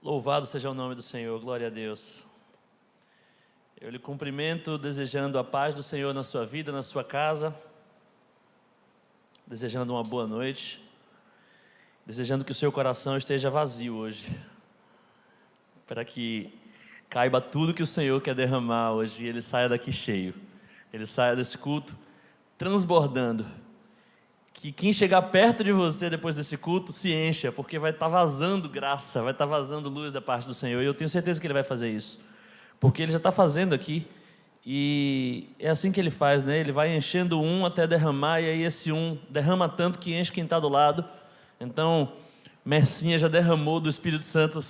Louvado seja o nome do Senhor, glória a Deus. Eu lhe cumprimento desejando a paz do Senhor na sua vida, na sua casa, desejando uma boa noite, desejando que o seu coração esteja vazio hoje, para que caiba tudo que o Senhor quer derramar hoje e ele saia daqui cheio, ele saia desse culto transbordando, que quem chegar perto de você depois desse culto se encha, porque vai estar vazando graça, vai estar vazando luz da parte do Senhor, e eu tenho certeza que Ele vai fazer isso, porque Ele já está fazendo aqui, e é assim que Ele faz, né? Ele vai enchendo um até derramar, e aí esse um derrama tanto que enche quem está do lado. Então, Mercinha já derramou do Espírito Santo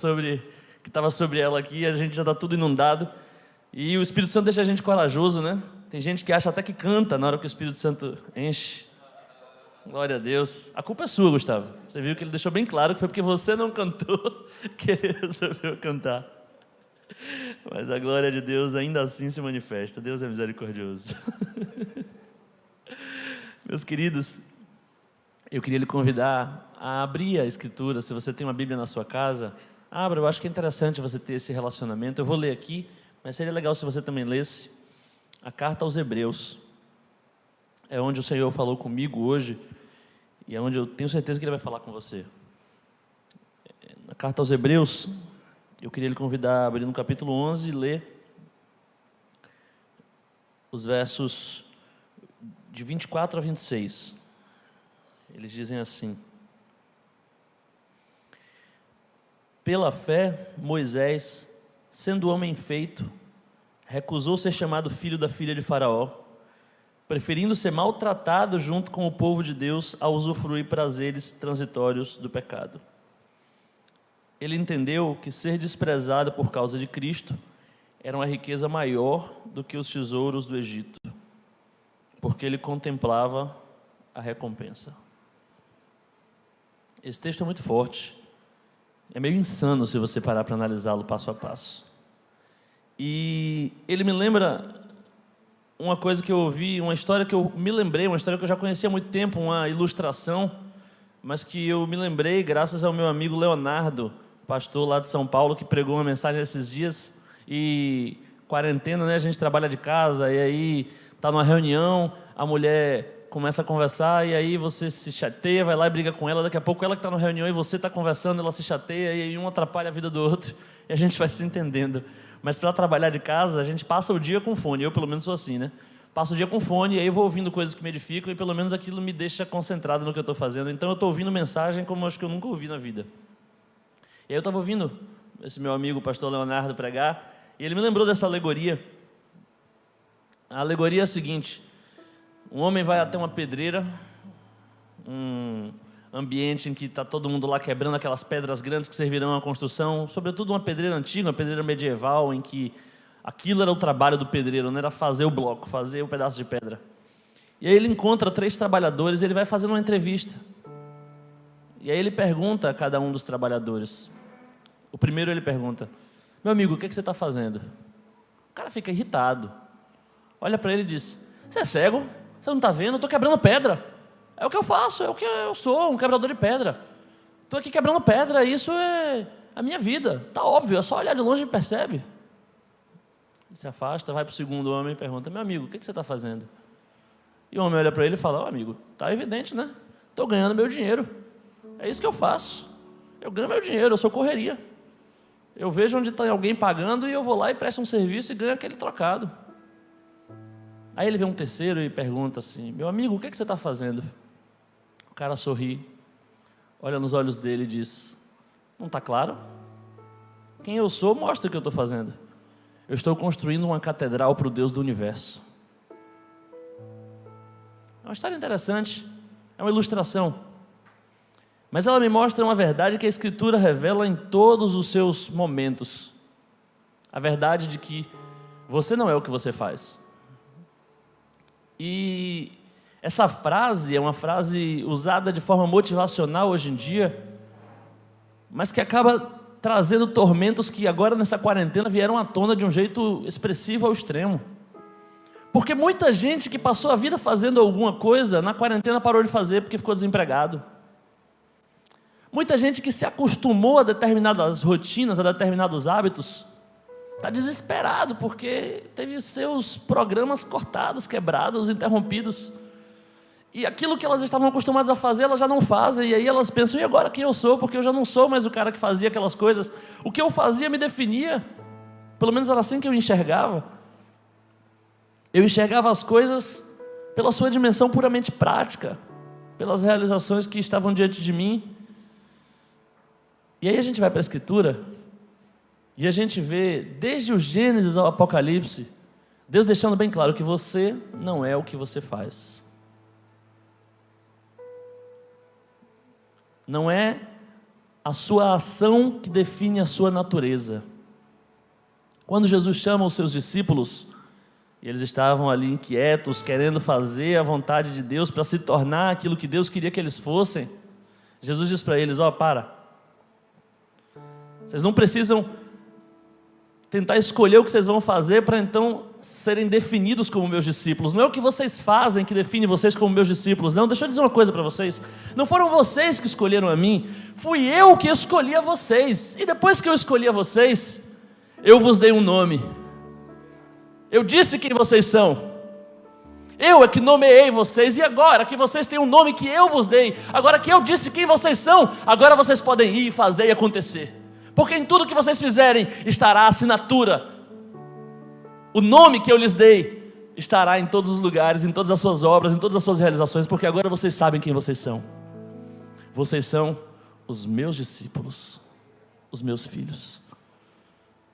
que estava sobre ela aqui, a gente já está tudo inundado, e o Espírito Santo deixa a gente corajoso, né? Tem gente que acha até que canta na hora que o Espírito Santo enche. Glória a Deus. A culpa é sua, Gustavo. Você viu que ele deixou bem claro que foi porque você não cantou que ele resolveu cantar. Mas a glória de Deus ainda assim se manifesta. Deus é misericordioso. Meus queridos, eu queria lhe convidar a abrir a Escritura. Se você tem uma Bíblia na sua casa, abra. Eu acho que é interessante você ter esse relacionamento. Eu vou ler aqui, mas seria legal se você também lesse a carta aos Hebreus. É onde o Senhor falou comigo hoje, e é onde eu tenho certeza que Ele vai falar com você. Na carta aos Hebreus, eu queria lhe convidar a abrir no capítulo 11 e ler os versos de 24 a 26. Eles dizem assim: Pela fé, Moisés, sendo homem feito, recusou ser chamado filho da filha de Faraó, preferindo ser maltratado junto com o povo de Deus a usufruir prazeres transitórios do pecado. Ele entendeu que ser desprezado por causa de Cristo era uma riqueza maior do que os tesouros do Egito, porque ele contemplava a recompensa. Esse texto é muito forte, é meio insano se você parar para analisá-lo passo a passo. E ele me lembra uma coisa que eu ouvi, uma história que eu me lembrei, uma história que eu já conhecia há muito tempo, uma ilustração, mas que eu me lembrei graças ao meu amigo Leonardo, pastor lá de São Paulo, que pregou uma mensagem esses dias. E quarentena, né? A gente trabalha de casa, e aí está numa reunião, a mulher começa a conversar, e aí você se chateia, vai lá e briga com ela, daqui a pouco ela que está na reunião e você está conversando, ela se chateia, e aí um atrapalha a vida do outro, e a gente vai se entendendo. Mas para trabalhar de casa, a gente passa o dia com fone. Eu, pelo menos, sou assim, né? Passo o dia com fone, e aí eu vou ouvindo coisas que me edificam, e pelo menos aquilo me deixa concentrado no que eu estou fazendo. Então eu estou ouvindo mensagem como eu acho que eu nunca ouvi na vida. E aí eu estava ouvindo esse meu amigo, o pastor Leonardo, pregar, e ele me lembrou dessa alegoria. A alegoria é a seguinte: um homem vai até uma pedreira, um ambiente em que está todo mundo lá quebrando aquelas pedras grandes que servirão à construção, sobretudo uma pedreira antiga, uma pedreira medieval, em que aquilo era o trabalho do pedreiro, não era fazer o bloco, fazer o pedaço de pedra. E aí ele encontra 3 trabalhadores, e ele vai fazendo uma entrevista. E aí ele pergunta a cada um dos trabalhadores. O primeiro ele pergunta: meu amigo, o que você está fazendo? O cara fica irritado, olha para ele e diz: você é cego? Você não está vendo? Eu estou quebrando pedra. É o que eu faço, é o que eu sou, um quebrador de pedra. Estou aqui quebrando pedra, isso é a minha vida. Está óbvio, é só olhar de longe e percebe. Ele se afasta, vai para o segundo homem e pergunta: meu amigo, o que você está fazendo? E o homem olha para ele e fala: amigo, está evidente, né? Estou ganhando meu dinheiro. É isso que eu faço. Eu ganho meu dinheiro, eu sou correria. Eu vejo onde está alguém pagando e eu vou lá e presto um serviço e ganho aquele trocado. Aí ele vê um terceiro e pergunta assim: meu amigo, o que você está fazendo? O cara sorri, olha nos olhos dele e diz: não está claro? Quem eu sou mostra o que eu estou fazendo. Eu estou construindo uma catedral para o Deus do universo. É uma história interessante, é uma ilustração, mas ela me mostra uma verdade que a Escritura revela em todos os seus momentos. A verdade de que você não é o que você faz. E essa frase é uma frase usada de forma motivacional hoje em dia, mas que acaba trazendo tormentos que agora nessa quarentena vieram à tona de um jeito expressivo ao extremo. Porque muita gente que passou a vida fazendo alguma coisa, na quarentena parou de fazer porque ficou desempregado. Muita gente que se acostumou a determinadas rotinas, a determinados hábitos, está desesperado porque teve seus programas cortados, quebrados, interrompidos. E aquilo que elas estavam acostumadas a fazer, elas já não fazem. E aí elas pensam, e agora quem eu sou? Porque eu já não sou mais o cara que fazia aquelas coisas. O que eu fazia me definia. Pelo menos era assim que eu enxergava. Eu enxergava as coisas pela sua dimensão puramente prática, pelas realizações que estavam diante de mim. E aí a gente vai para a Escritura e a gente vê, desde o Gênesis ao Apocalipse, Deus deixando bem claro que você não é o que você faz. Não é a sua ação que define a sua natureza. Quando Jesus chama os seus discípulos, e eles estavam ali inquietos, querendo fazer a vontade de Deus para se tornar aquilo que Deus queria que eles fossem, Jesus diz para eles, para. Vocês não precisam tentar escolher o que vocês vão fazer para então serem definidos como meus discípulos. Não é o que vocês fazem que define vocês como meus discípulos. Não, deixa eu dizer uma coisa para vocês. Não foram vocês que escolheram a mim, fui eu que escolhi a vocês. E depois que eu escolhi a vocês, eu vos dei um nome. Eu disse quem vocês são. Eu é que nomeei vocês. E agora que vocês têm um nome que eu vos dei, agora que eu disse quem vocês são, agora vocês podem ir e fazer e acontecer. Porque em tudo que vocês fizerem estará a assinatura. O nome que eu lhes dei estará em todos os lugares, em todas as suas obras, em todas as suas realizações, porque agora vocês sabem quem vocês são. Vocês são os meus discípulos, os meus filhos.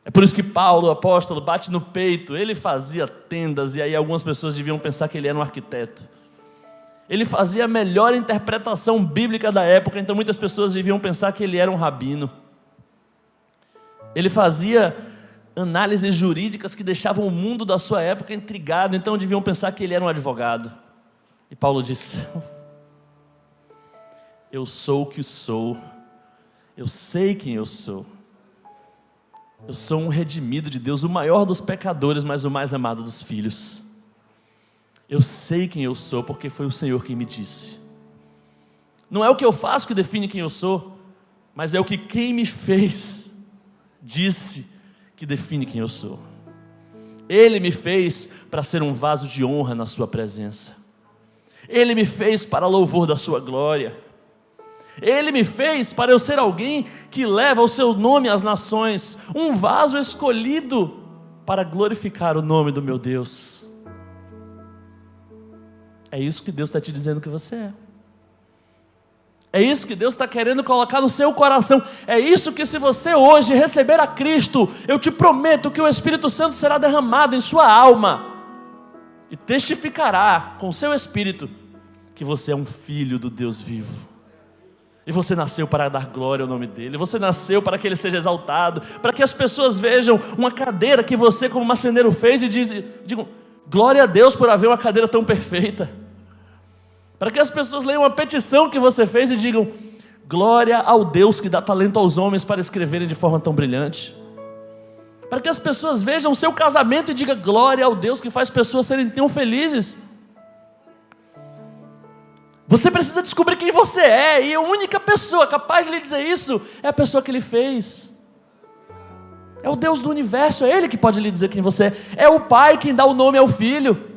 É por isso que Paulo, o apóstolo, bate no peito. Ele fazia tendas, e aí algumas pessoas deviam pensar que ele era um arquiteto. Ele fazia a melhor interpretação bíblica da época, então muitas pessoas deviam pensar que ele era um rabino. Ele fazia análises jurídicas que deixavam o mundo da sua época intrigado, então deviam pensar que ele era um advogado. E Paulo disse, eu sou o que sou, eu sei quem eu sou um redimido de Deus, o maior dos pecadores, mas o mais amado dos filhos. Eu sei quem eu sou, porque foi o Senhor quem me disse. Não é o que eu faço que define quem eu sou, mas é o que quem me fez disse que define quem eu sou. Ele me fez para ser um vaso de honra na sua presença. Ele me fez para louvor da sua glória. Ele me fez para eu ser alguém que leva o seu nome às nações, um vaso escolhido para glorificar o nome do meu Deus. É isso que Deus está te dizendo que você é. É isso que Deus está querendo colocar no seu coração. É isso que, se você hoje receber a Cristo, eu te prometo que o Espírito Santo será derramado em sua alma e testificará com o seu espírito que você é um filho do Deus vivo. E você nasceu para dar glória ao nome dele. Você nasceu para que ele seja exaltado, para que as pessoas vejam uma cadeira que você como marceneiro fez e digam, glória a Deus por haver uma cadeira tão perfeita. Para que as pessoas leiam a petição que você fez e digam, glória ao Deus que dá talento aos homens para escreverem de forma tão brilhante. Para que as pessoas vejam o seu casamento e digam, glória ao Deus que faz pessoas serem tão felizes. Você precisa descobrir quem você é, e a única pessoa capaz de lhe dizer isso é a pessoa que ele fez. É o Deus do universo, é Ele que pode lhe dizer quem você é. É o Pai quem dá o nome ao Filho.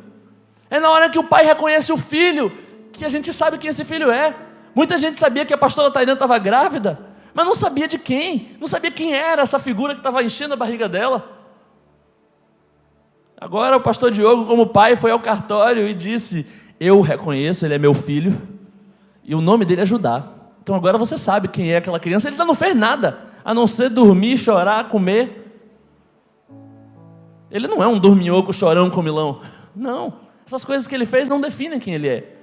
É na hora que o Pai reconhece o Filho que a gente sabe quem esse filho é. Muita gente sabia que a pastora Tairã estava grávida, mas não sabia de quem, não sabia quem era essa figura que estava enchendo a barriga dela. Agora o pastor Diogo, como pai, foi ao cartório e disse, eu reconheço, ele é meu filho, e o nome dele é Judá. Então agora você sabe quem é aquela criança. Ele ainda não fez nada, a não ser dormir, chorar, comer. Ele não é um dorminhoco, chorão, comilão. Não, essas coisas que ele fez não definem quem ele é.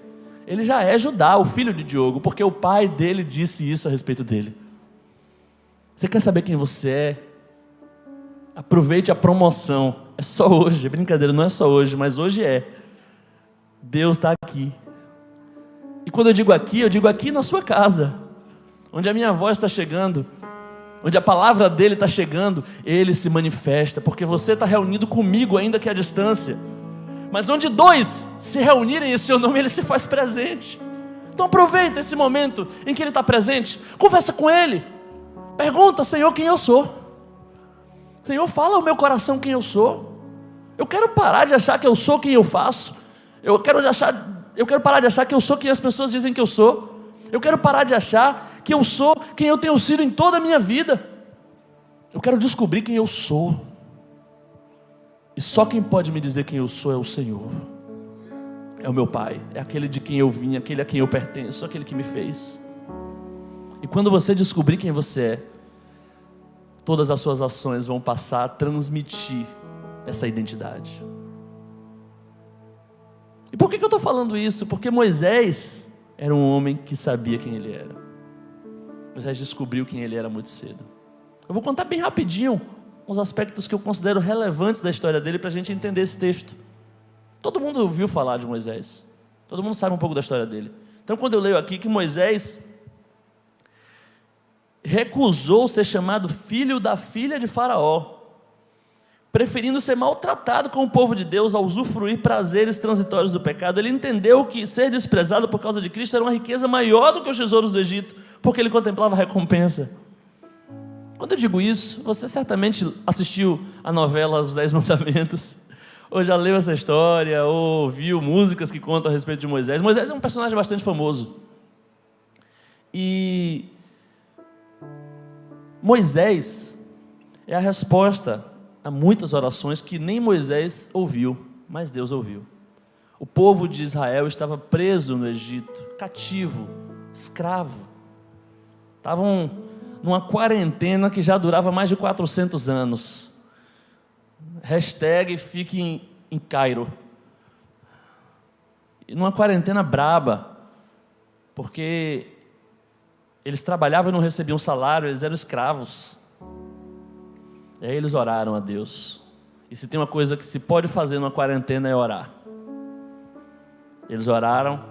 Ele já é Judá, o filho de Diogo, porque o pai dele disse isso a respeito dele. Você quer saber quem você é? Aproveite a promoção. É só hoje, é brincadeira, não é só hoje, mas hoje é. Deus está aqui. E quando eu digo aqui na sua casa, onde a minha voz está chegando, onde a palavra dele está chegando, ele se manifesta, porque você está reunido comigo, ainda que à distância. Mas onde dois se reunirem em seu nome, ele se faz presente. Então aproveita esse momento em que Ele está presente, conversa com Ele, pergunta: Senhor, quem eu sou? Senhor, fala ao meu coração quem eu sou. Eu quero parar de achar que eu sou quem eu faço. Eu quero parar de achar que eu sou quem as pessoas dizem que eu sou. Eu quero parar de achar que eu sou quem eu tenho sido em toda a minha vida. Eu quero descobrir quem eu sou. E só quem pode me dizer quem eu sou é o Senhor. É o meu Pai, é aquele de quem eu vim, aquele a quem eu pertenço, aquele que me fez. E quando você descobrir quem você é, todas as suas ações vão passar a transmitir essa identidade. E por que eu estou falando isso? Porque Moisés era um homem que sabia quem ele era. Moisés descobriu quem ele era muito cedo. Eu vou contar bem rapidinho uns aspectos que eu considero relevantes da história dele para a gente entender esse texto. Todo mundo ouviu falar de Moisés. Todo mundo sabe um pouco da história dele. Então, quando eu leio aqui que Moisés recusou ser chamado filho da filha de Faraó, preferindo ser maltratado com o povo de Deus ao usufruir prazeres transitórios do pecado, ele entendeu que ser desprezado por causa de Cristo era uma riqueza maior do que os tesouros do Egito, porque ele contemplava a recompensa. Quando eu digo isso, você certamente assistiu a novela Os 10 Mandamentos, ou já leu essa história, ou ouviu músicas que contam a respeito de Moisés. Moisés é um personagem bastante famoso. E Moisés é a resposta a muitas orações que nem Moisés ouviu, mas Deus ouviu. O povo de Israel estava preso no Egito, cativo, escravo. Estavam numa quarentena que já durava mais de 400 anos. Hashtag fique em Cairo. E numa quarentena braba, porque eles trabalhavam e não recebiam salário, eles eram escravos. E aí eles oraram a Deus. E se tem uma coisa que se pode fazer numa quarentena é orar. Eles oraram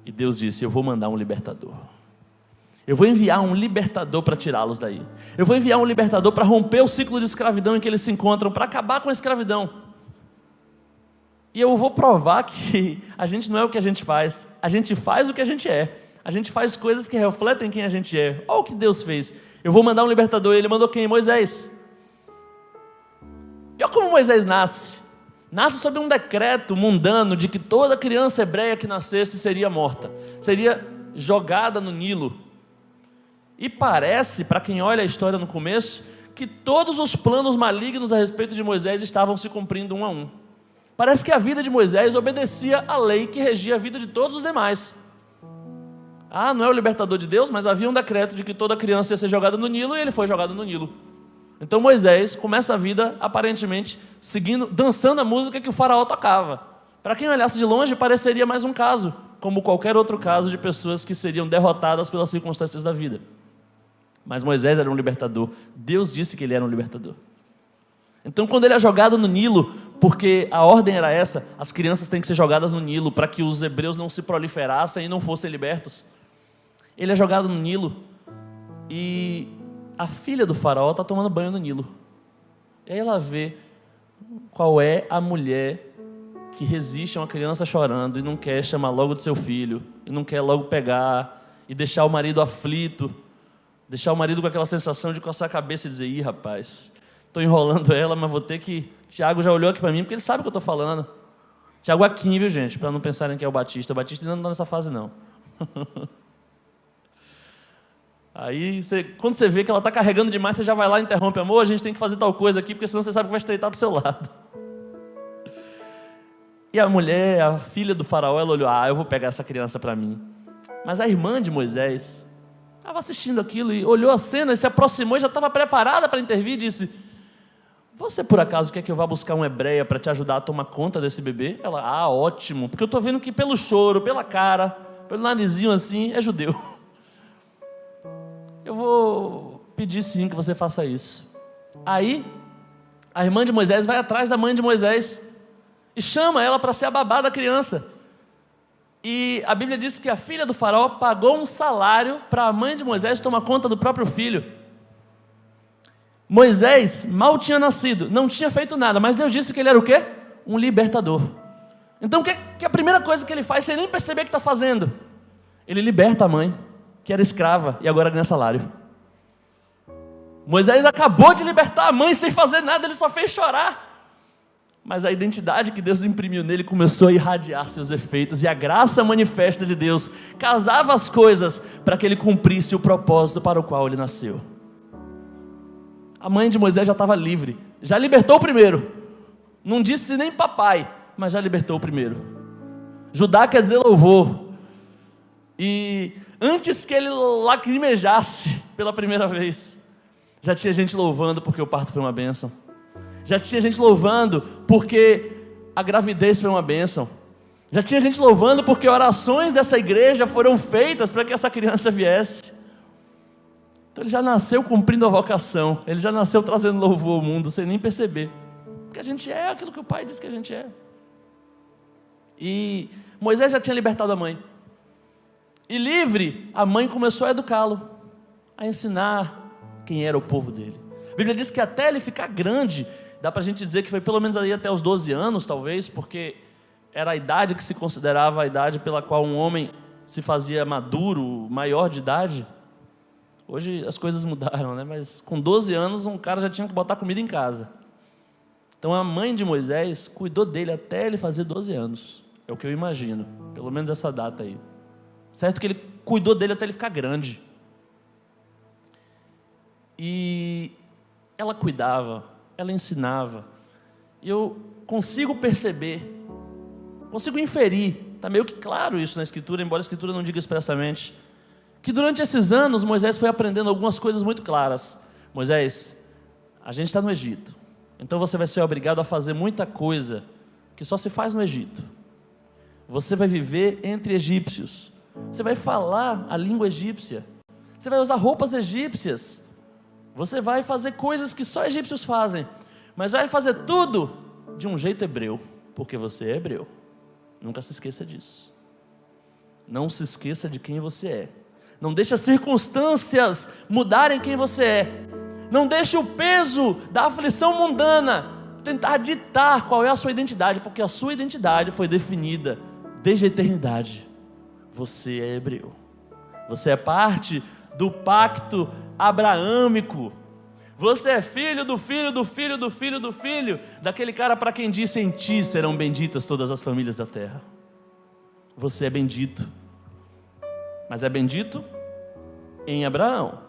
e Deus disse: eu vou mandar um libertador. Eu vou enviar um libertador para tirá-los daí. Eu vou enviar um libertador para romper o ciclo de escravidão em que eles se encontram, para acabar com a escravidão. E eu vou provar que a gente não é o que a gente faz o que a gente é. A gente faz coisas que refletem quem a gente é. Olha o que Deus fez. Eu vou mandar um libertador. Ele mandou quem? Moisés. E olha como Moisés nasce. Nasce sob um decreto mundano de que toda criança hebreia que nascesse seria morta, seria jogada no Nilo. E parece, para quem olha a história no começo, que todos os planos malignos a respeito de Moisés estavam se cumprindo um a um. Parece que a vida de Moisés obedecia à lei que regia a vida de todos os demais. Ah, não é o libertador de Deus, mas havia um decreto de que toda criança ia ser jogada no Nilo, e ele foi jogado no Nilo. Então Moisés começa a vida aparentemente dançando a música que o faraó tocava. Para quem olhasse de longe, pareceria mais um caso, como qualquer outro caso de pessoas que seriam derrotadas pelas circunstâncias da vida. Mas Moisés era um libertador. Deus disse que ele era um libertador. Então, quando ele é jogado no Nilo, porque a ordem era essa: as crianças têm que ser jogadas no Nilo para que os hebreus não se proliferassem e não fossem libertos. Ele é jogado no Nilo e a filha do faraó está tomando banho no Nilo. E aí ela vê qual é a mulher que resiste a uma criança chorando e não quer chamar logo de seu filho, e não quer logo pegar e deixar o marido aflito, deixar o marido com aquela sensação de coçar a cabeça e dizer: ih, rapaz, estou enrolando ela, mas vou ter que... Tiago já olhou aqui para mim, porque ele sabe o que eu estou falando. Tiago Aquim, viu, gente? Para não pensarem que é o Batista. O Batista ainda não está nessa fase, não. Aí, quando você vê que ela está carregando demais, você já vai lá e interrompe: amor, a gente tem que fazer tal coisa aqui, porque senão você sabe que vai estreitar para o seu lado. E a mulher, a filha do faraó, ela olhou: eu vou pegar essa criança para mim. Mas a irmã de Moisés estava assistindo aquilo e olhou a cena e se aproximou e já estava preparada para intervir e disse: você por acaso quer que eu vá buscar uma hebreia para te ajudar a tomar conta desse bebê? Ela: ótimo, porque eu estou vendo que pelo choro, pela cara, pelo narizinho assim, é judeu. Eu vou pedir sim que você faça isso. Aí, a irmã de Moisés vai atrás da mãe de Moisés e chama ela para ser a babá da criança. E a Bíblia diz que a filha do faraó pagou um salário para a mãe de Moisés tomar conta do próprio filho. Moisés mal tinha nascido, não tinha feito nada, mas Deus disse que ele era o quê? Um libertador. Então, que a primeira coisa que ele faz, sem nem perceber que está fazendo, Ele liberta a mãe, que era escrava e agora ganha salário. Moisés acabou de libertar a mãe sem fazer nada, ele só fez chorar. Mas a identidade que Deus imprimiu nele começou a irradiar seus efeitos, e a graça manifesta de Deus casava as coisas para que ele cumprisse o propósito para o qual ele nasceu. A mãe de Moisés já estava livre, já libertou o primeiro, não disse nem papai, mas já libertou o primeiro. Judá quer dizer louvor, e antes que ele lacrimejasse pela primeira vez, já tinha gente louvando porque o parto foi uma bênção. Já tinha gente louvando porque a gravidez foi uma bênção. Já tinha gente louvando porque orações dessa igreja foram feitas para que essa criança viesse. Então ele já nasceu cumprindo a vocação. Ele já nasceu trazendo louvor ao mundo, sem nem perceber. Porque a gente é aquilo que o pai diz que a gente é. E Moisés já tinha libertado a mãe. E livre, a mãe começou a educá-lo, a ensinar quem era o povo dele. A Bíblia diz que até ele ficar grande, dá para a gente dizer que foi pelo menos aí até os 12 anos, talvez, porque era a idade que se considerava a idade pela qual um homem se fazia maduro, maior de idade. Hoje as coisas mudaram, né? Mas com 12 anos um cara já tinha que botar comida em casa. Então a mãe de Moisés cuidou dele até ele fazer 12 anos. É o que eu imagino, pelo menos essa data aí. Certo que ele cuidou dele até ele ficar grande. E ela cuidava, ela ensinava. E eu consigo perceber, consigo inferir, está meio que claro isso na Escritura, embora a Escritura não diga expressamente, que durante esses anos Moisés foi aprendendo algumas coisas muito claras. Moisés, a gente está no Egito, então você vai ser obrigado a fazer muita coisa que só se faz no Egito. Você vai viver entre egípcios, você vai falar a língua egípcia, você vai usar roupas egípcias, você vai fazer coisas que só egípcios fazem, mas vai fazer tudo de um jeito hebreu, porque você é hebreu. Nunca se esqueça disso. Não se esqueça de quem você é. Não deixe as circunstâncias mudarem quem você é. Não deixe o peso da aflição mundana tentar ditar qual é a sua identidade, porque a sua identidade foi definida desde a eternidade. Você é hebreu. Você é parte do pacto abraâmico. Você é filho do filho do filho do filho do filho daquele cara para quem disse: em ti serão benditas todas as famílias da terra. Você é bendito. Mas é bendito em Abraão.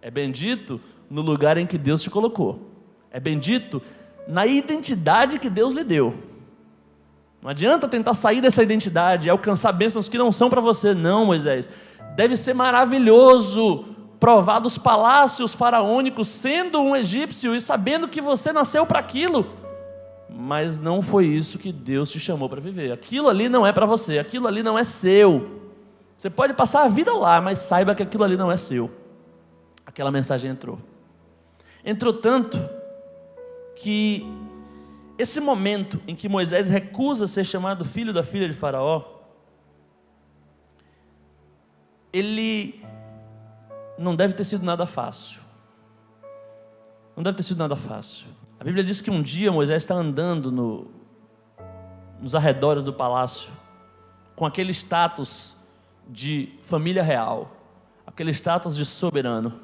É bendito no lugar em que Deus te colocou. É bendito na identidade que Deus lhe deu. Não adianta tentar sair dessa identidade e alcançar bênçãos que não são para você. Não, Moisés. Deve ser maravilhoso provar dos palácios faraônicos sendo um egípcio e sabendo que você nasceu para aquilo. Mas não foi isso que Deus te chamou para viver. Aquilo ali não é para você, aquilo ali não é seu. Você pode passar a vida lá, mas saiba que aquilo ali não é seu. Aquela mensagem entrou. Entrou tanto que esse momento em que Moisés recusa ser chamado filho da filha de Faraó, ele não deve ter sido nada fácil. Não deve ter sido nada fácil. A Bíblia diz que um dia Moisés está andando nos arredores do palácio, com aquele status de família real, aquele status de soberano.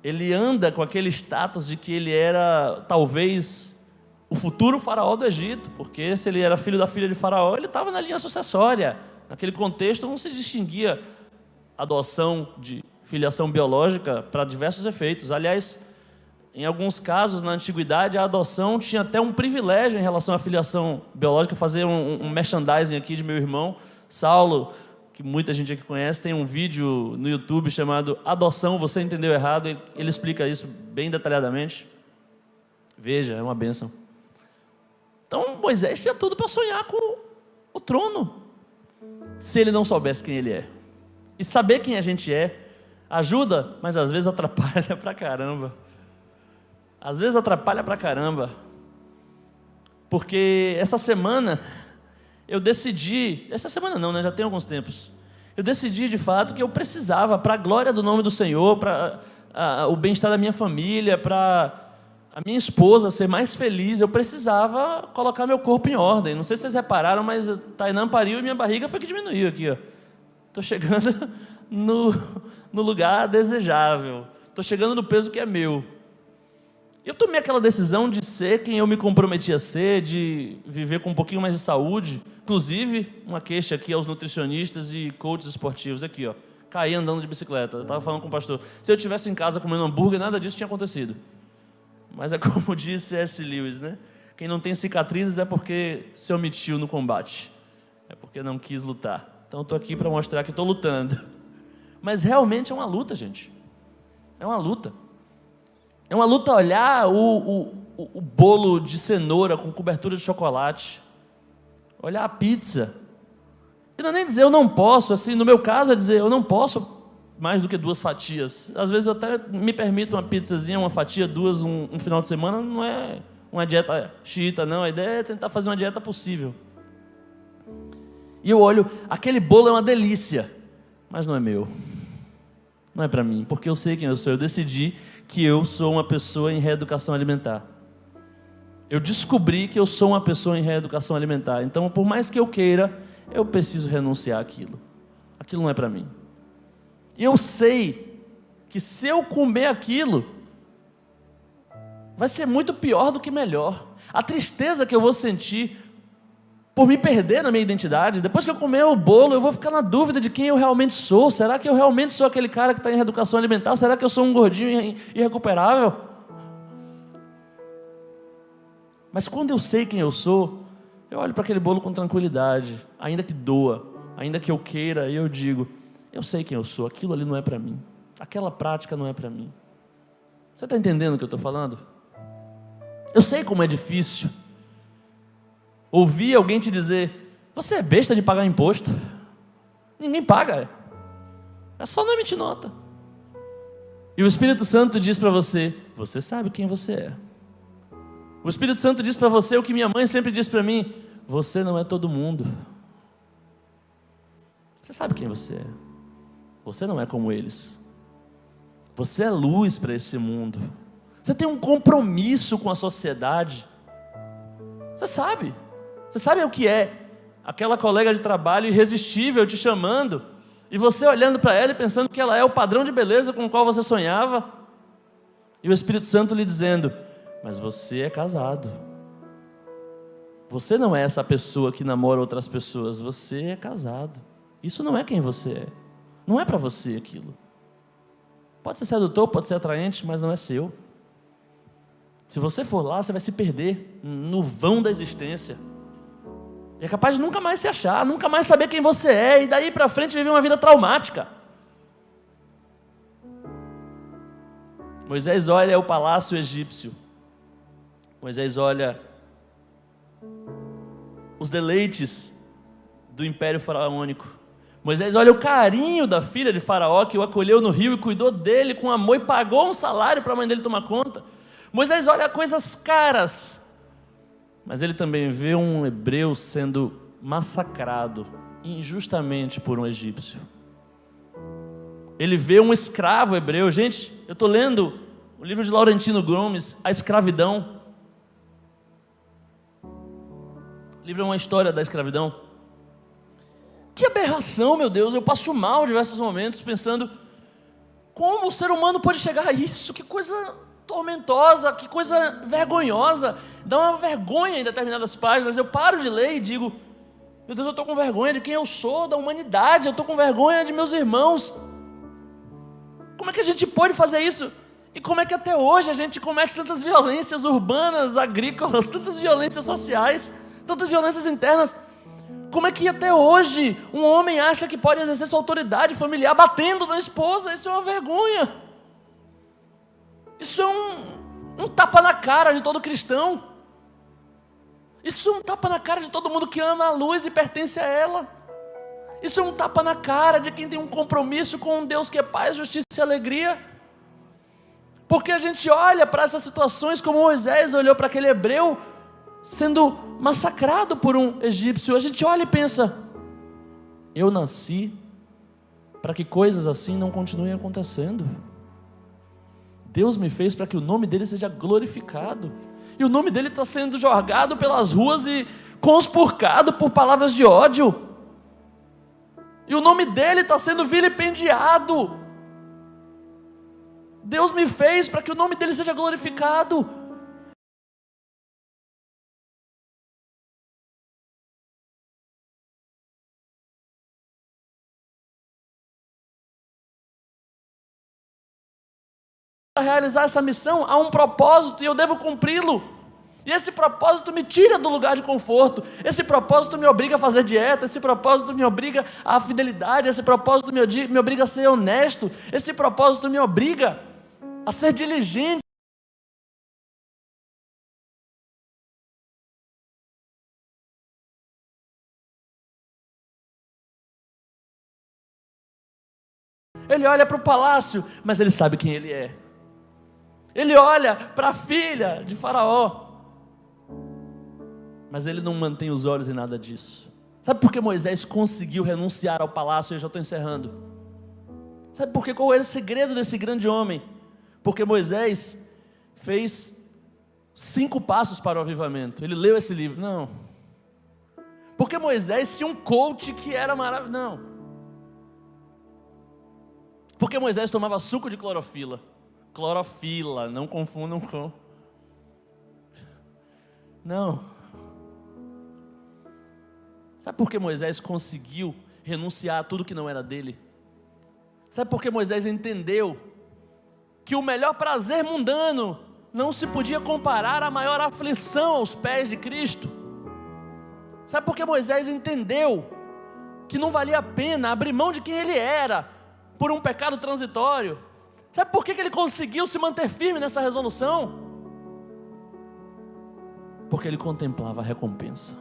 Ele anda com aquele status de que ele era talvez o futuro faraó do Egito, porque se ele era filho da filha de Faraó, ele estava na linha sucessória. Naquele contexto não se distinguia adoção de filiação biológica para diversos efeitos. Aliás, em alguns casos na antiguidade a adoção tinha até um privilégio em relação à filiação biológica. Fazer um merchandising aqui de meu irmão Saulo, que muita gente aqui conhece, tem um vídeo no YouTube chamado Adoção, Você Entendeu Errado. Ele explica isso bem detalhadamente. Veja, é uma bênção. Então Moisés tinha tudo para sonhar com o trono, se ele não soubesse quem ele é. E saber quem a gente é ajuda, mas às vezes atrapalha pra caramba. Às vezes atrapalha pra caramba. Porque essa semana eu decidi, essa semana não, né? Já tem alguns tempos. Eu decidi de fato que eu precisava, para a glória do nome do Senhor, para o bem-estar da minha família, para a minha esposa ser mais feliz, eu precisava colocar meu corpo em ordem. Não sei se vocês repararam, mas Tainã pariu e minha barriga foi que diminuiu aqui, ó. Estou chegando no lugar desejável. Estou chegando no peso que é meu. Eu tomei aquela decisão de ser quem eu me comprometi a ser, de viver com um pouquinho mais de saúde. Inclusive, uma queixa aqui aos nutricionistas e coaches esportivos. Aqui, ó. Caí andando de bicicleta. Eu estava falando com o pastor. Se eu estivesse em casa comendo hambúrguer, nada disso tinha acontecido. Mas é como disse C.S. Lewis, né? Quem não tem cicatrizes é porque se omitiu no combate. É porque não quis lutar. Então eu estou aqui para mostrar que estou lutando. Mas realmente é uma luta, gente. É uma luta. É uma luta olhar o bolo de cenoura com cobertura de chocolate. Olhar a pizza. E não é nem dizer eu não posso, assim, no meu caso é dizer eu não posso mais do que 2 fatias. Às vezes eu até me permito uma pizzazinha, uma fatia, 2, um final de semana. Não é uma dieta xiita, não. A ideia é tentar fazer uma dieta possível. E eu olho, aquele bolo é uma delícia, mas não é meu. Não é para mim, porque eu sei quem eu sou. Eu decidi que eu sou uma pessoa em reeducação alimentar. Eu descobri que eu sou uma pessoa em reeducação alimentar. Então, por mais que eu queira, eu preciso renunciar àquilo. Aquilo não é para mim. E eu sei que se eu comer aquilo, vai ser muito pior do que melhor. A tristeza que eu vou sentir por me perder na minha identidade, depois que eu comer o bolo, eu vou ficar na dúvida de quem eu realmente sou. Será que eu realmente sou aquele cara que está em reeducação alimentar? Será que eu sou um gordinho irrecuperável? Mas quando eu sei quem eu sou, eu olho para aquele bolo com tranquilidade, ainda que doa, ainda que eu queira, e eu digo, eu sei quem eu sou, aquilo ali não é para mim, aquela prática não é para mim. Você está entendendo o que eu estou falando? Eu sei como é difícil ouvir alguém te dizer, você é besta de pagar imposto? Ninguém paga, é só não emitir nota. E o Espírito Santo diz para você, você sabe quem você é. O Espírito Santo diz para você o que minha mãe sempre diz para mim, você não é todo mundo. Você sabe quem você é. Você não é como eles. Você é luz para esse mundo. Você tem um compromisso com a sociedade. Você sabe o que é aquela colega de trabalho irresistível te chamando, e você olhando para ela e pensando que ela é o padrão de beleza com o qual você sonhava, e o Espírito Santo lhe dizendo, mas você é casado. Você não é essa pessoa que namora outras pessoas, você é casado. Isso não é quem você é. Não é para você aquilo. Pode ser sedutor, pode ser atraente, mas não é seu. Se você for lá, você vai se perder no vão da existência. E é capaz de nunca mais se achar, nunca mais saber quem você é, e daí para frente viver uma vida traumática. Moisés olha o palácio egípcio. Moisés olha os deleites do império faraônico. Moisés olha o carinho da filha de Faraó, que o acolheu no rio e cuidou dele com amor e pagou um salário para a mãe dele tomar conta. Moisés olha coisas caras, mas ele também vê um hebreu sendo massacrado injustamente por um egípcio. Ele vê um escravo hebreu. Gente, eu estou lendo o livro de Laurentino Gomes, A Escravidão. O livro é uma história da escravidão. Que aberração, meu Deus, eu passo mal em diversos momentos pensando como o ser humano pode chegar a isso, que coisa tormentosa, que coisa vergonhosa, dá uma vergonha em determinadas páginas. Eu paro de ler e digo, meu Deus, eu estou com vergonha de quem eu sou, da humanidade, eu estou com vergonha de meus irmãos. Como é que a gente pode fazer isso? E como é que até hoje a gente comete tantas violências urbanas, agrícolas, tantas violências sociais, tantas violências internas? Como é que até hoje um homem acha que pode exercer sua autoridade familiar batendo na esposa? Isso é uma vergonha. Isso é um tapa na cara de todo cristão. Isso é um tapa na cara de todo mundo que ama a luz e pertence a ela. Isso é um tapa na cara de quem tem um compromisso com um Deus que é paz, justiça e alegria. Porque a gente olha para essas situações como Moisés olhou para aquele hebreu sendo massacrado por um egípcio. A gente olha e pensa, eu nasci para que coisas assim não continuem acontecendo. Deus me fez para que o nome dele seja glorificado. E o nome dele está sendo jogado pelas ruas e conspurcado por palavras de ódio. E o nome dele está sendo vilipendiado. Deus me fez para que o nome dele seja glorificado. Para realizar essa missão, há um propósito e eu devo cumpri-lo. E esse propósito me tira do lugar de conforto. Esse propósito me obriga a fazer dieta. Esse propósito me obriga à fidelidade. Esse propósito me obriga a ser honesto. Esse propósito me obriga a ser diligente. Ele olha para o palácio, mas ele sabe quem ele é. Ele olha para a filha de Faraó, mas ele não mantém os olhos em nada disso. Sabe por que Moisés conseguiu renunciar ao palácio? Eu já estou encerrando. Sabe por que? Qual era o segredo desse grande homem? Porque Moisés fez 5 passos para o avivamento. Ele leu esse livro. Não. Porque Moisés tinha um coach que era maravilhoso. Não. Porque Moisés tomava suco de clorofila. Clorofila, não confundam com... Não. Sabe por que Moisés conseguiu renunciar a tudo que não era dele? Sabe por que Moisés entendeu que o melhor prazer mundano não se podia comparar à maior aflição aos pés de Cristo? Sabe por que Moisés entendeu que não valia a pena abrir mão de quem ele era por um pecado transitório? Sabe por que ele conseguiu se manter firme nessa resolução? Porque ele contemplava a recompensa.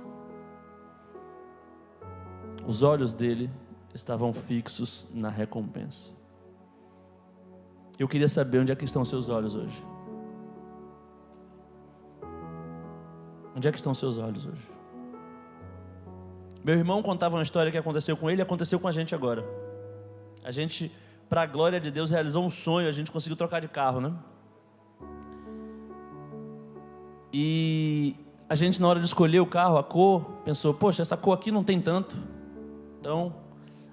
Os olhos dele estavam fixos na recompensa. Eu queria saber onde é que estão seus olhos hoje. Onde é que estão seus olhos hoje? Meu irmão contava uma história que aconteceu com ele e aconteceu com a gente agora. A gente, para a glória de Deus, realizou um sonho, a gente conseguiu trocar de carro, né? E a gente, na hora de escolher o carro, a cor, pensou, poxa, essa cor aqui não tem tanto. Então,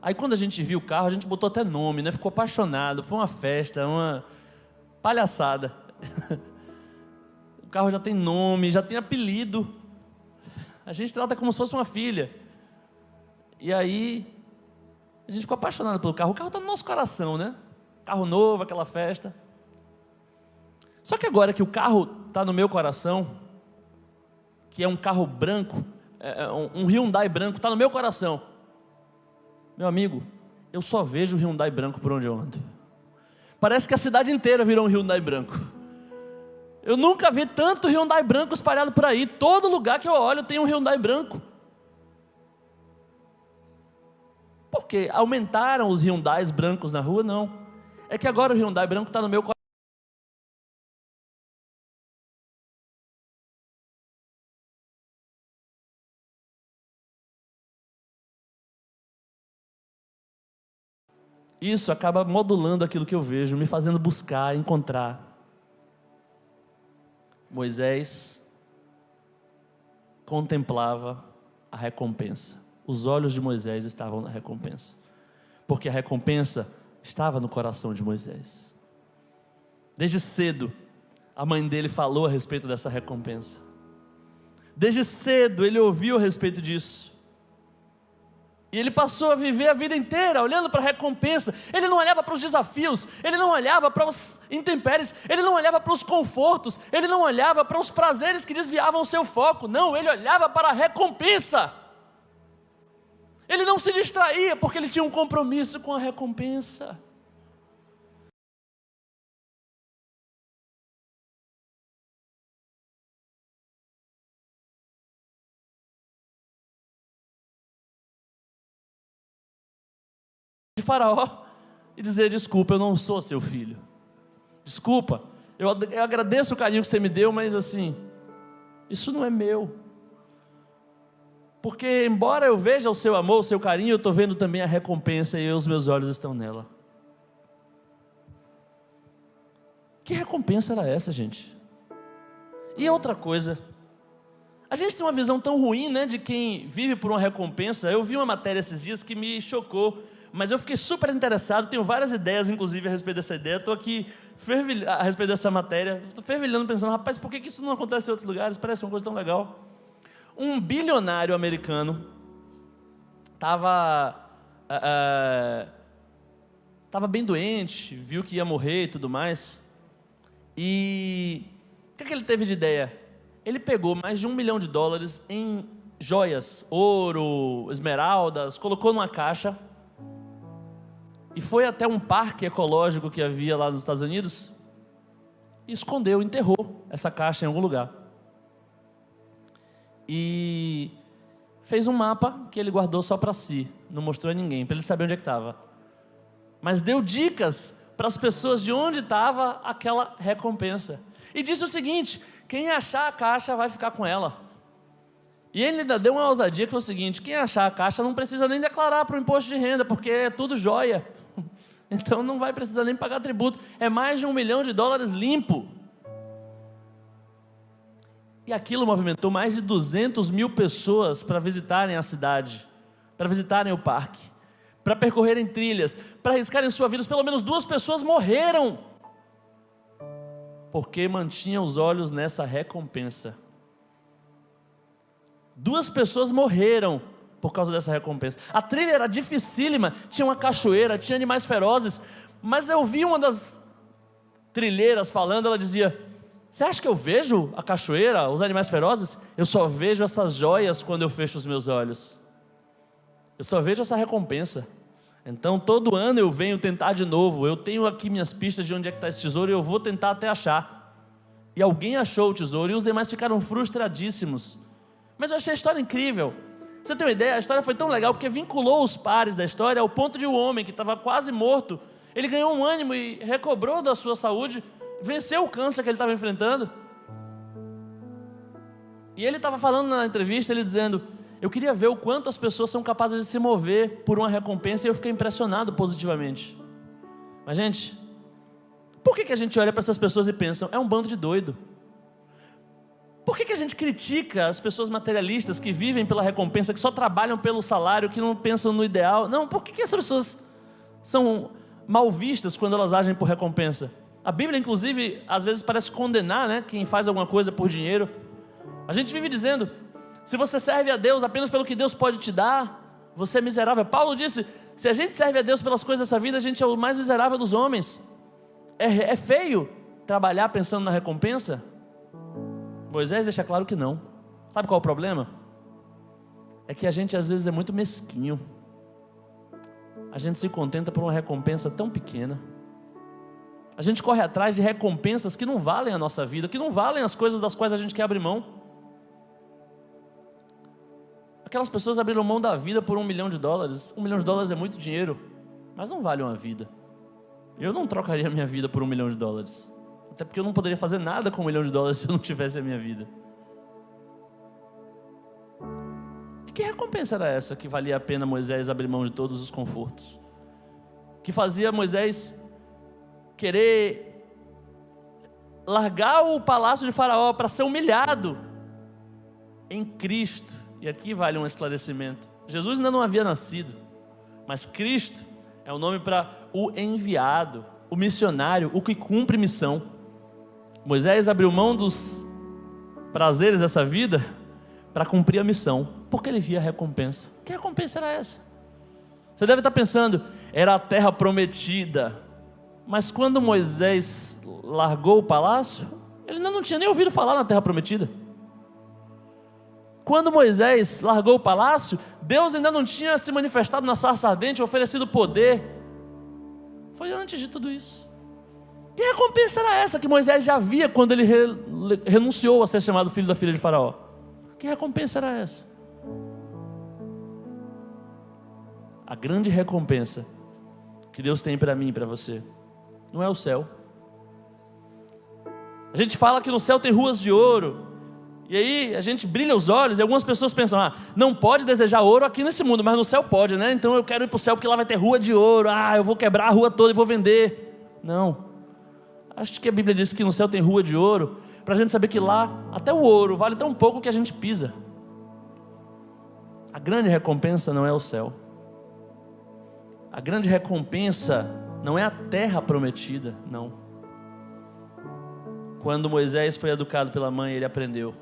aí quando a gente viu o carro, a gente botou até nome, né? Ficou apaixonado, foi uma festa, uma palhaçada. O carro já tem nome, já tem apelido. A gente trata como se fosse uma filha. E aí, a gente ficou apaixonado pelo carro. O carro está no nosso coração, né? Carro novo, aquela festa. Só que agora que o carro está no meu coração, que é um carro branco, um Hyundai branco, está no meu coração. Meu amigo, eu só vejo o Hyundai branco por onde eu ando. Parece que a cidade inteira virou um Hyundai branco. Eu nunca vi tanto Hyundai branco espalhado por aí. Todo lugar que eu olho tem um Hyundai branco. Por quê? Aumentaram os Hyundais brancos na rua? Não. É que agora o Hyundai branco está no meu coração. Isso acaba modulando aquilo que eu vejo, me fazendo buscar, encontrar. Moisés contemplava a recompensa. Os olhos de Moisés estavam na recompensa, porque a recompensa estava no coração de Moisés. Desde cedo, a mãe dele falou a respeito dessa recompensa. Desde cedo, ele ouviu a respeito disso. E ele passou a viver a vida inteira olhando para a recompensa. Ele não olhava para os desafios, ele não olhava para os intempéries, ele não olhava para os confortos, ele não olhava para os prazeres que desviavam o seu foco. Não, ele olhava para a recompensa. Ele não se distraía porque ele tinha um compromisso com a recompensa. De Faraó e dizer, desculpa, eu não sou seu filho. Desculpa, eu agradeço o carinho que você me deu, mas assim, isso não é meu. Porque embora eu veja o seu amor, o seu carinho, eu estou vendo também a recompensa e os meus olhos estão nela. Que recompensa era essa, gente? E outra coisa, a gente tem uma visão tão ruim, né, de quem vive por uma recompensa. Eu vi uma matéria esses dias que me chocou, mas eu fiquei super interessado, tenho várias ideias, inclusive, a respeito dessa ideia. Estou aqui a respeito dessa matéria, estou fervilhando, pensando, rapaz, por que isso não acontece em outros lugares? Parece uma coisa tão legal. Um bilionário americano estava bem doente, viu que ia morrer e tudo mais. E o que ele teve de ideia? Ele pegou mais de $1 milhão em joias, ouro, esmeraldas, colocou numa caixa e foi até um parque ecológico que havia lá nos Estados Unidos e escondeu, enterrou essa caixa em algum lugar. E fez um mapa que ele guardou só para si, não mostrou a ninguém, para ele saber onde é que estava. Mas deu dicas para as pessoas de onde estava aquela recompensa. E disse o seguinte: quem achar a caixa vai ficar com ela. E ele ainda deu uma ousadia que foi o seguinte: quem achar a caixa não precisa nem declarar para o imposto de renda, porque é tudo joia. Então não vai precisar nem pagar tributo. É mais de $1 milhão limpo. E aquilo movimentou mais de 200 mil pessoas para visitarem a cidade, para visitarem o parque, para percorrerem trilhas, para arriscarem sua vida. Pelo menos 2 pessoas morreram, porque mantinham os olhos nessa recompensa. 2 pessoas morreram por causa dessa recompensa. A trilha era dificílima, tinha uma cachoeira, tinha animais ferozes, mas eu vi uma das trilheiras falando, ela dizia: você acha que eu vejo a cachoeira, os animais ferozes? Eu só vejo essas joias quando eu fecho os meus olhos. Eu só vejo essa recompensa. Então todo ano eu venho tentar de novo. Eu tenho aqui minhas pistas de onde é que está esse tesouro e eu vou tentar até achar. E alguém achou o tesouro e os demais ficaram frustradíssimos. Mas eu achei a história incrível. Você tem uma ideia? A história foi tão legal porque vinculou os pares da história ao ponto de um homem que estava quase morto, ele ganhou um ânimo e recobrou da sua saúde, venceu o câncer que ele estava enfrentando. E ele estava falando na entrevista, ele dizendo: eu queria ver o quanto as pessoas são capazes de se mover por uma recompensa, e eu fiquei impressionado positivamente. Mas gente, por que a gente olha para essas pessoas e pensa: é um bando de doido? Por que a gente critica as pessoas materialistas que vivem pela recompensa, que só trabalham pelo salário, que não pensam no ideal? Não, por que essas pessoas são mal vistas quando elas agem por recompensa? A Bíblia, inclusive, às vezes parece condenar, né, quem faz alguma coisa por dinheiro. A gente vive dizendo: se você serve a Deus apenas pelo que Deus pode te dar, você é miserável. Paulo disse: se a gente serve a Deus pelas coisas dessa vida, a gente é o mais miserável dos homens. É feio trabalhar pensando na recompensa? Moisés deixa claro que não. Sabe qual é o problema? É que a gente às vezes é muito mesquinho. A gente se contenta por uma recompensa tão pequena. A gente corre atrás de recompensas que não valem a nossa vida, que não valem as coisas das quais a gente quer abrir mão. Aquelas pessoas abriram mão da vida por $1 milhão. $1 milhão é muito dinheiro, mas não vale uma vida. Eu não trocaria a minha vida por $1 milhão. Até porque eu não poderia fazer nada com $1 milhão se eu não tivesse a minha vida. E que recompensa era essa que valia a pena Moisés abrir mão de todos os confortos? Que fazia Moisés querer largar o palácio de Faraó para ser humilhado em Cristo. E aqui vale um esclarecimento: Jesus ainda não havia nascido, mas Cristo é o nome para o enviado, o missionário, o que cumpre missão. Moisés abriu mão dos prazeres dessa vida para cumprir a missão, porque ele via a recompensa. Que recompensa era essa? Você deve estar pensando: era a terra prometida. Mas quando Moisés largou o palácio, ele ainda não tinha nem ouvido falar na terra prometida. Quando Moisés largou o palácio, Deus ainda não tinha se manifestado na sarça ardente, oferecido poder. Foi antes de tudo isso. Que recompensa era essa que Moisés já via quando ele renunciou a ser chamado filho da filha de Faraó? Que recompensa era essa? A grande recompensa que Deus tem para mim e para você não é o céu. A gente fala que no céu tem ruas de ouro, e aí a gente brilha os olhos, e algumas pessoas pensam: não pode desejar ouro aqui nesse mundo, mas no céu pode, né? Então eu quero ir para o céu porque lá vai ter rua de ouro. Eu vou quebrar a rua toda e vou vender. Não. Acho que a Bíblia diz que no céu tem rua de ouro, para a gente saber que lá, até o ouro vale tão pouco que a gente pisa. A grande recompensa não é o céu. A grande recompensa não é a terra prometida, não. Quando Moisés foi educado pela mãe, ele aprendeu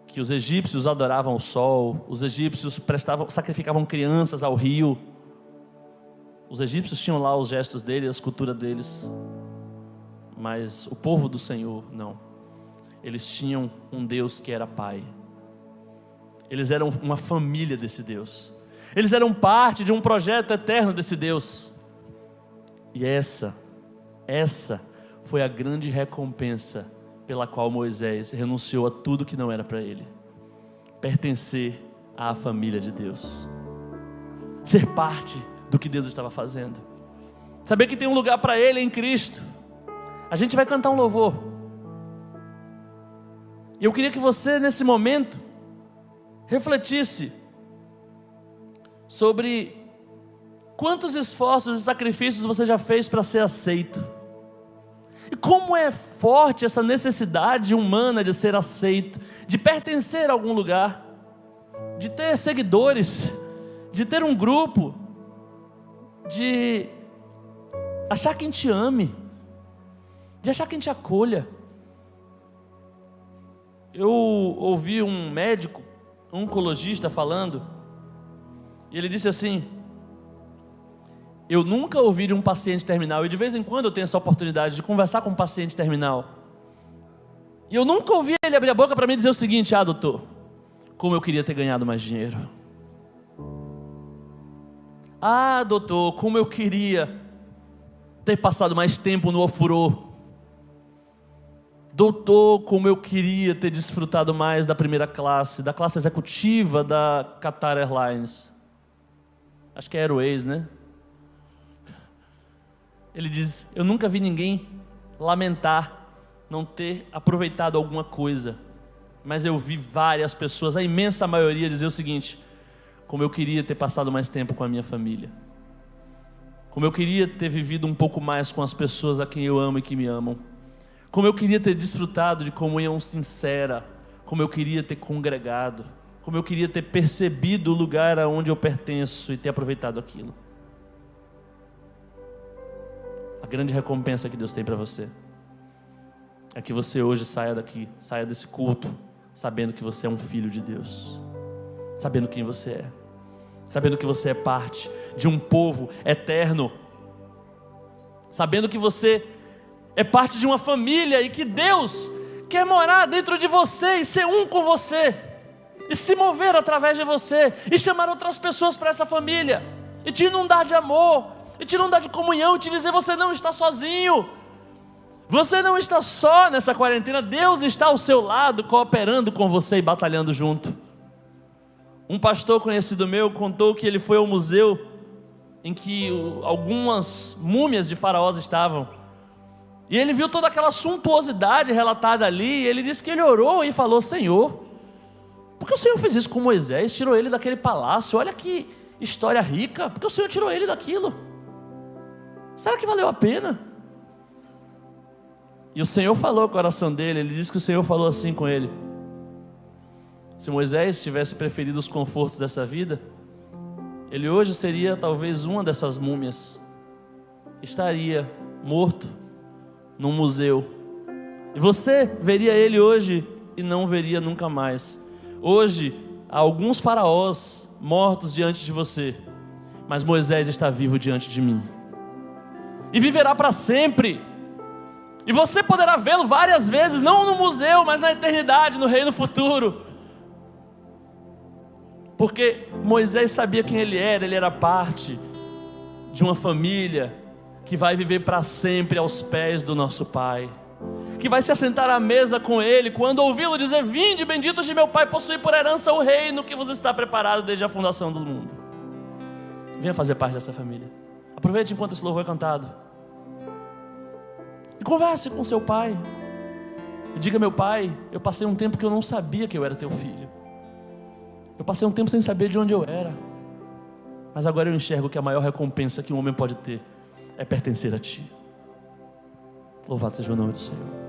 que os egípcios adoravam o sol, os egípcios sacrificavam crianças ao rio. Os egípcios tinham lá os gestos deles, a cultura deles. Mas o povo do Senhor, não. Eles tinham um Deus que era Pai. Eles eram uma família desse Deus. Eles eram parte de um projeto eterno desse Deus. E essa foi a grande recompensa pela qual Moisés renunciou a tudo que não era para ele. Pertencer à família de Deus. Ser parte do que Deus estava fazendo. Saber que tem um lugar para ele em Cristo. A gente vai cantar um louvor. E eu queria que você, nesse momento, refletisse sobre quantos esforços e sacrifícios você já fez para ser aceito. E como é forte essa necessidade humana de ser aceito, de pertencer a algum lugar, de ter seguidores, de ter um grupo, de achar quem te ame, de achar quem te acolha. Eu ouvi um médico, um oncologista falando, e ele disse assim: eu nunca ouvi de um paciente terminal, e de vez em quando eu tenho essa oportunidade de conversar com um paciente terminal, e eu nunca ouvi ele abrir a boca para mim dizer o seguinte: ah, doutor, como eu queria ter ganhado mais dinheiro. Ah, doutor, como eu queria ter passado mais tempo no ofurô. Doutor, como eu queria ter desfrutado mais da primeira classe, da classe executiva da Qatar Airlines. Acho que é Airways, né? Ele diz: eu nunca vi ninguém lamentar não ter aproveitado alguma coisa, mas eu vi várias pessoas, a imensa maioria, dizer o seguinte: como eu queria ter passado mais tempo com a minha família, como eu queria ter vivido um pouco mais com as pessoas a quem eu amo e que me amam, como eu queria ter desfrutado de comunhão sincera, como eu queria ter congregado, como eu queria ter percebido o lugar aonde eu pertenço e ter aproveitado aquilo. A grande recompensa que Deus tem para você é que você hoje saia daqui, saia desse culto, sabendo que você é um filho de Deus, sabendo quem você é, sabendo que você é parte de um povo eterno, sabendo que você é parte de uma família e que Deus quer morar dentro de você e ser um com você, e se mover através de você, e chamar outras pessoas para essa família, e te inundar de amor, e te inundar de comunhão, e te dizer: você não está sozinho, você não está só nessa quarentena, Deus está ao seu lado, cooperando com você e batalhando junto. Um pastor conhecido meu contou que ele foi ao museu em que algumas múmias de faraós estavam, e ele viu toda aquela suntuosidade relatada ali, e ele disse que ele orou e falou: Senhor, por que o Senhor fez isso com Moisés? Tirou ele daquele palácio, olha que história rica, por que o Senhor tirou ele daquilo? Será que valeu a pena? E o Senhor falou com o coração dele, ele disse que o Senhor falou assim com ele: se Moisés tivesse preferido os confortos dessa vida, ele hoje seria talvez uma dessas múmias, estaria morto num museu, e você veria ele hoje e não veria nunca mais. Hoje há alguns faraós mortos diante de você, mas Moisés está vivo diante de mim e viverá para sempre, e você poderá vê-lo várias vezes, não no museu, mas na eternidade, no reino futuro, porque Moisés sabia quem ele era parte de uma família que vai viver para sempre aos pés do nosso Pai, que vai se assentar à mesa com Ele, quando ouvi-lo dizer: vinde, benditos de meu Pai, possuir por herança o reino que vos está preparado desde a fundação do mundo. Venha fazer parte dessa família. Aproveite enquanto esse louvor é cantado, e converse com seu pai, e diga: meu pai, eu passei um tempo que eu não sabia que eu era teu filho, eu passei um tempo sem saber de onde eu era, mas agora eu enxergo que a maior recompensa que um homem pode ter é pertencer a ti. Louvado seja o nome do Senhor.